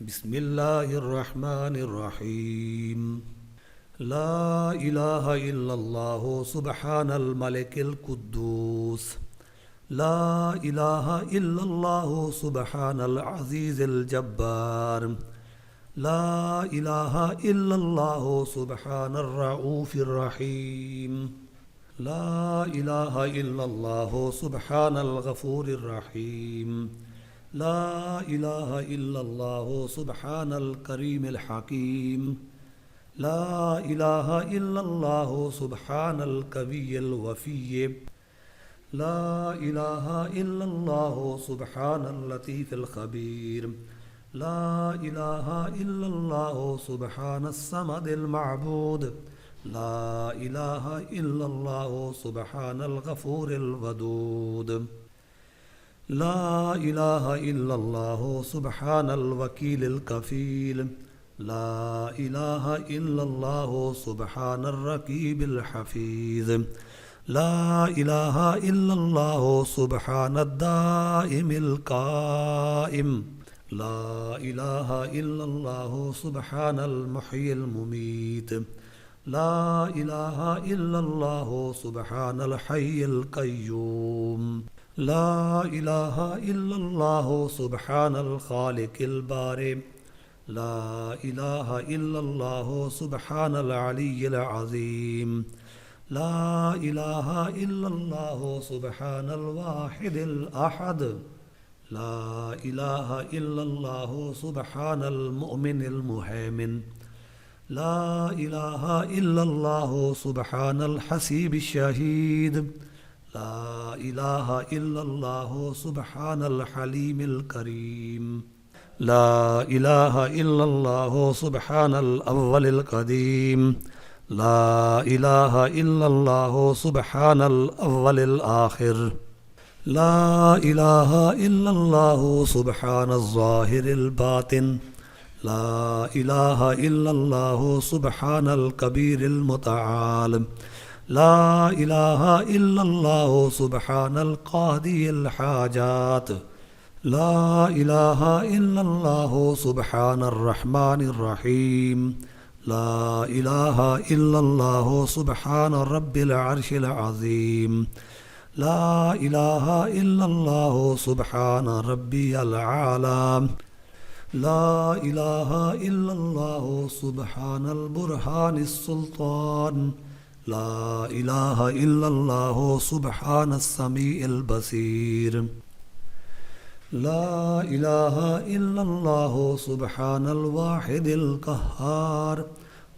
बिस्मिल्लाहिर्रहमानिर्रहीम। ला इलाहा इल्लल्लाहु सुब्हानल मलिकिल कुद्दूस। ला इलाहा इल्लल्लाहु सुब्हानल अज़ीज़िल जब्बार। ला इलाहा इल्लल्लाहु सुब्हानर रऊफ़िर रहीम। ला इलाहा इल्लल्लाहु सुब्हानल गफूरिर रहीम। ला इलाहा इल्लल्लाहु सुब्हानल करीमिल हकीम। ला इलाहा इल्लल्लाहु सुब्हानल कविय्यिल वफ़ीय्य। ला इलाहा इल्लल्लाहु सुब्हानल लतीफ़िल ख़बीर। ला इलाहा इल्लल्लाहु सुब्हानस समदिल मअबूद। ला इलाहा इल्लल्लाहु सुब्हानल गफूरिल वदूद। ला इलाहा इल्लल्लाहु सुब्हानल वकीलिल कफ़ील। ला इलाहा इल्लल्लाहु सुब्हानर रकीबिल हफ़ीज़। ला इलाहा इल्लल्लाहु सुब्हानद दाइमिल काइम। ला इलाहा इल्लल्लाहु सुब्हानल मुह्यिल मुमीत। ला इलाहा इल्लल्लाहु सुब्हानल हय्यिल क़य्यूम। ला इलाहा इल्लल्लाहु सुब्हानल ख़ालिक़िल बारि। ला इलाहा इल्लल्लाहु सुब्हानल अलिय्यिल अज़ीम। ला इलाहा इल्लल्लाहु सुब्हानल वाहिदिल अहद। ला इलाहा इल्लल्लाहु सुब्हानल मुमिनिल मुहैमिन। ला इलाहा इल्लल्लाहु सुब्हानल हसीबिश शहीद। ला इलाहा इल्लल्लाहु सुब्हानल हलीमिल करीम। ला इलाहा इल्लल्लाहु सुब्हानल अव्वलिल क़दीम। ला इलाहा इल्लल्लाहु सुब्हानल अव्वलिल आखिर। ला इलाहा इल्लल्लाहु सुब्हानज़ ज़ाहिरिल बातिन। ला इलाहा इल्लल्लाहु सुब्हानल कबीरिल मुतआल। ला इलाहा इल्लल्लाहु सुब्हानल क़ादियल हाजात। ला इलाहा इल्लल्लाहु सुब्हानर रहमानिर रहीम। ला इलाहा इल्लल्लाहु सुब्हान रब्बिल अर्शिल अज़ीम। ला इलाहा इल्लल्लाहु सुब्हान रब्बियल आला। ला इलाहा इल्लल्लाहु सुब्हानल बुरहानिस सुल्तान। ला इलाहा इल्लल्लाहु सुब्हानस समीइल बसीर। ला इलाहा इल्लल्लाहु सुब्हानल वाहिदिल क़ह्हार।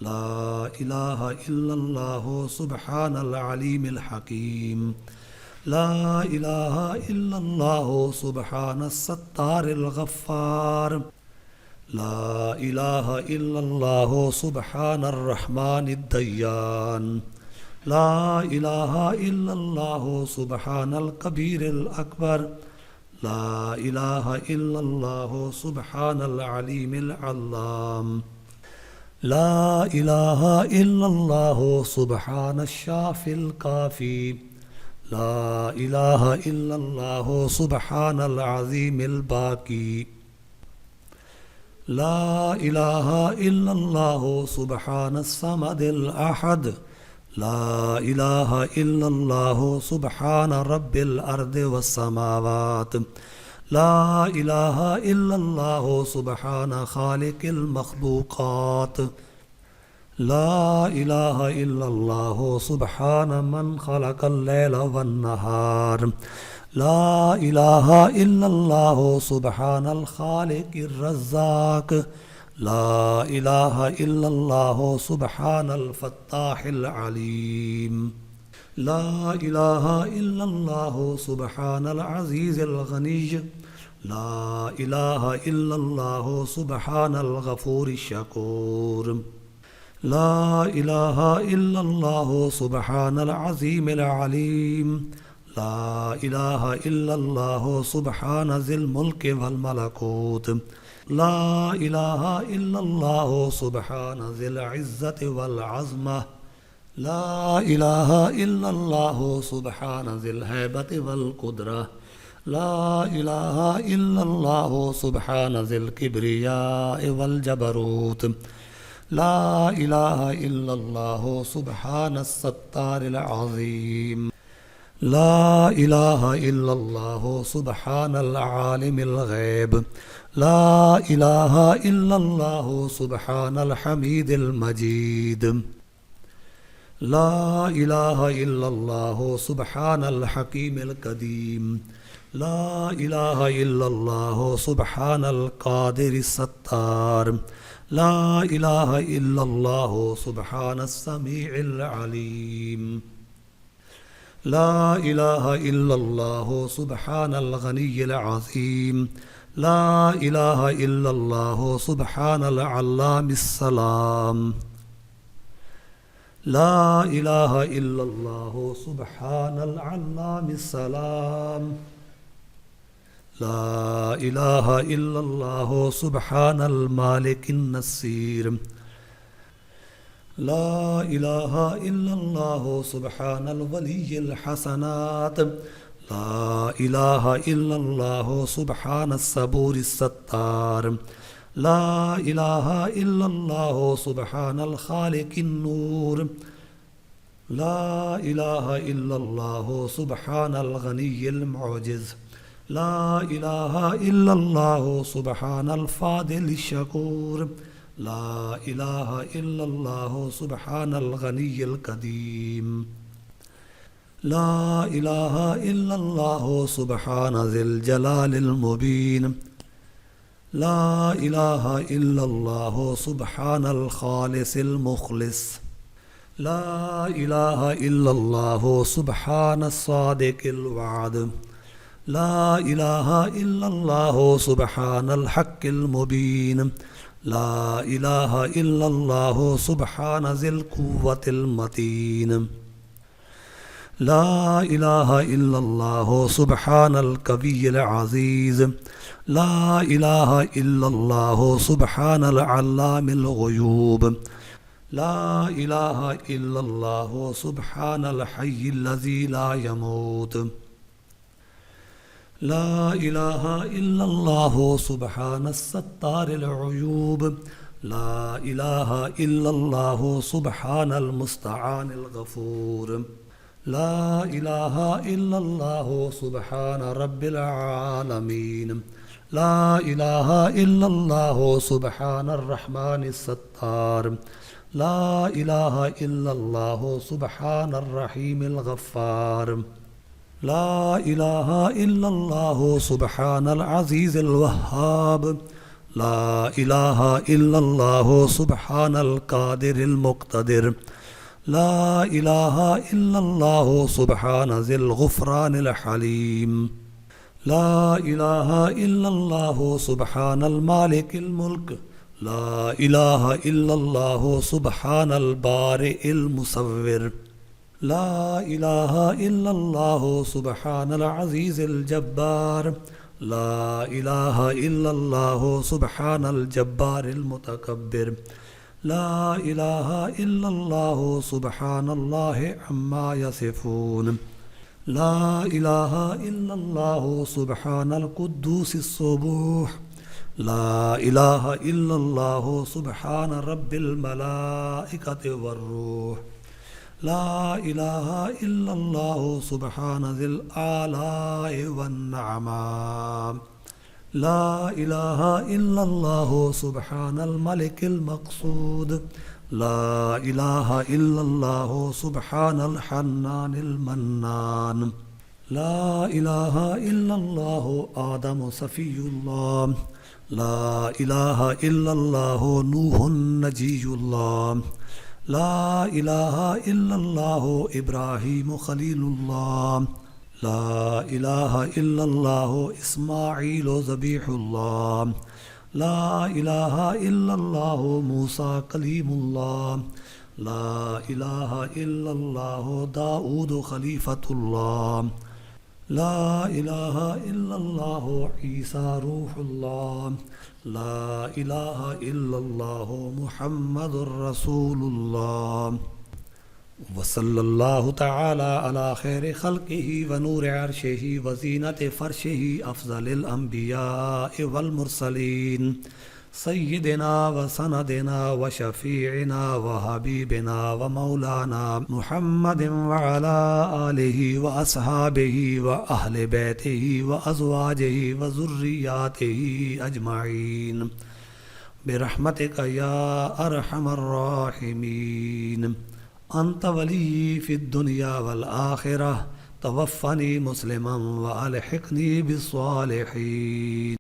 ला इलाहा इल्लल्लाहु सुब्हानल अलीमिल हकीम। ला इलाहा इल्लल्लाहु सुब्हानस सत्तारिल गफ़्फ़ार। ला इलाहा इल्लल्लाहु सुब्हानर रहमानिद दय्यान। ला इलाहा इल्लल्लाहु सुब्हानल कबीरिल अकबर। ला इलाहा इल्लल्लाहु सुब्हानल अलीमिल अल्लाम। ला इलाहा इल्लल्लाहु सुब्हानश शाफ़िल काफ़ी। ला इलाहा इल्लल्लाहु सुब्हानल अज़ीमिल बाक़ी। ला इलाहा इल्लल्लाहु सुब्हानस समदिल अहद। ला इलाहा इल्लल्लाहु सुब्हान रब्बिल अर्दि वस समावात। ला इलाहा इल्लल्लाहु सुब्हान ख़ालिक़िल मख़लूक़ात। ला इलाहा इल्लल्लाहु सुब्हान मन ख़लक़ल लैला वन नहार। ला इलाहा इल्लल्लाहु सुब्हानल ख़ालिक़िर रज़्ज़ाक़। ला इलाहा इल्लल्लाहु सुब्हानल फ़त्ताहिल अलीम। ला इलाहा इल्लल्लाहु सुब्हानल अज़ीज़िल गनिय्य। ला इलाहा इल्लल्लाहु सुब्हानल गफूरिश शकूर। ला इलाहा इल्लल्लाहु सुब्हानल अज़ीमिल अलीम। ला इलाहा इल्लल्लाहु सुब्हान ज़िल मुल्क वल मलकूत। ला इलाहा इल्लल्लाहु सुब्हान ज़िल इज़्ज़ति वल अज़्मा। ला इलाहा इल्लल्लाहु सुब्हान ज़िल हैबति वल क़ुद्रह। ला इलाहा इल्लल्लाहु सुब्हान ज़िल किब्रियाइ वल जबरूत। ला इलाहा इल्लल्लाहु सुब्हानस सत्तारिल अज़ीम। ला इलाहा इल्लल्लाहु सुब्हानल आलिमिल गैब। ला इलाहा इल्लल्लाहु सुब्हानल हमीदिल मजीद। ला इलाहा इल्लल्लाहु सुब्हानल हकीमिल कदीम। ला इलाहा इल्लल्लाहु सुब्हानल कादिरिस सत्तार। ला इलाहा इल्लल्लाहु सुब्हानस समीइल अलीम। ला इलाहा इल्लल्लाहु सुब्हानल गनिय्यिल अज़ीम। ला इलाहा इल्लल्लाहु सुब्हानल अल्लामिस सलाम। ला इलाहा इल्लल्लाहु सुब्हानल अल्लामिस सलाम। ला इलाहा इल्लल्लाहु सुब्हानल मालिकिन नसीर। ला इलाहा इल्लल्लाहु सुब्हानल वलिय्यिल हसनात। ला इलाहा इल्लल्लाहु सुब्हानस सबूरिस सत्तार। ला इलाहा इल्लल्लाहु सुब्हानल खालिकिन नूर। ला इलाहा इल्लल्लाहु सुब्हानल गनिय्यिल मुअजिज़। ला इलाहा इल्लल्लाहु सुब्हानल फादिलिश शकूर। ला इलाहा इल्लल्लाहु सुब्हानल गनिय्यिल कदीम। ला इलाहा इल्लल्लाहु सुब्हान ज़िल जलालिल मुबीन। ला इलाहा इल्लल्लाहु सुब्हानल खालिसिल मुखलिस। ला इलाहा इल्लल्लाहु सुब्हानस सादिकिल वाद। ला इलाहा इल्लल्लाहु सुब्हानल हक्किल मुबीन। ला इलाहा इल्लल्लाहु सुब्हान ज़िल कुव्वतिल मतीन। ला इलाहा इल्लल्लाहु सुब्हानल कविय्यिल अज़ीज़। ला इलाहा इल्लल्लाहु सुब्हानल अल्लामिल ग़ुयूब। ला इलाहा इल्लल्लाहु सुब्हानल हय्यिल लज़ी ला यमूत। ला इलाहा इल्लल्लाहु सुब्हानस सत्तारिल उयूब। ला इलाहा इल्लल्लाहु सुब्हानल मुस्तआनिल गफूर। ला इलाहा इल्लल्लाहु सुब्हान रब्बिल आलमीन। ला इलाहा इल्लल्लाहु सुब्हानर रहमानिस सत्तार। ला इलाहा इल्लल्लाहु सुब्हानर रहीमिल गफ्फार। ला इलाहा इल्लल्लाहु सुब्हानल अज़ीज़िल वह्हाब। ला इलाहा इल्लल्लाहु सुब्हानल कादिरिल मुक़्तदिर। ला इलाहा इल्लल्लाहु सुब्हान ज़िल गुफ़रानिल हलीम। ला इलाहा इल्लल्लाहु सुब्हानल मालिकिल मुल्क। ला इलाहा इल्लल्लाहु सुब्हानल बारिइल मुसव्विर। ला इलाहा इल्लल्लाहु सुब्हानल अज़ीज़िल जब्बार। ला इलाहा इल्लल्लाहु सुब्हानल जब्बारिल मुतकब्बिर। ला इलाहा इल्लल्लाहु सुब्हानल्लाहि अम्मा यसिफून। ला इलाहा इल्लल्लाहु सुब्हानल कुद्दूसिस सुबूह। ला इलाहा इल्लल्लाहु सुब्हान रब्बिल मलाइकति वर्रूह। ला इलाहा इल्लल्लाहु सुब्हान ज़िल आलाई वन्नअमा। ला इलाहा इल्लल्लाहु सुब्हानल मलिकिल मक़सूद। ला इलाहा इल्लल्लाहु सुब्हानल हन्नानिल मन्नान। ला इलाहा इल्लल्लाहु आदमु सफ़ियुल्लाह। ला इलाहा इल्लल्लाहु नूहुन नजीयुल्लाह। ला इलाहा इल्लल्लाहु इब्राहीमु खलीलुल्लाह। ला इलाहा इल्लल्लाहु इस्माईलु ज़बीहुल्लाह। ला इलाहा इल्लल्लाहु मूसा कलीमुल्लाह। ला इलाहा इल्लल्लाहु दाऊद खलीफतुल्लाह। ला इलाहा इल्लल्लाहु ईसा रूहुल्लाह। ला इलाहा इल्लल्लाहु मुहम्मदुर रसूलुल्लाह। वसल्लल्लाहु तआला अला खैर खल्क़िही व नूर अर्शिही व ज़ीनत फ़र्शिही अफ़ज़लिल अंबिया वल मुरसलीन सय्यिदिना व सनदिना व शफ़ीइना व हबीबिना व मौलाना मुहम्मदिन व अला आलिही व अस्हाबिही व अहले बैतिही व अज़वाजिही व ज़ुर्रिय्यातिही अजमईन बिरहमतिक या अरहमर राहिमीन। अंत वली फ़िद दुनिया वल आखिरह तवफ़्फ़नी मुस्लिमन व अलहिक़नी बिस्सालिहीन।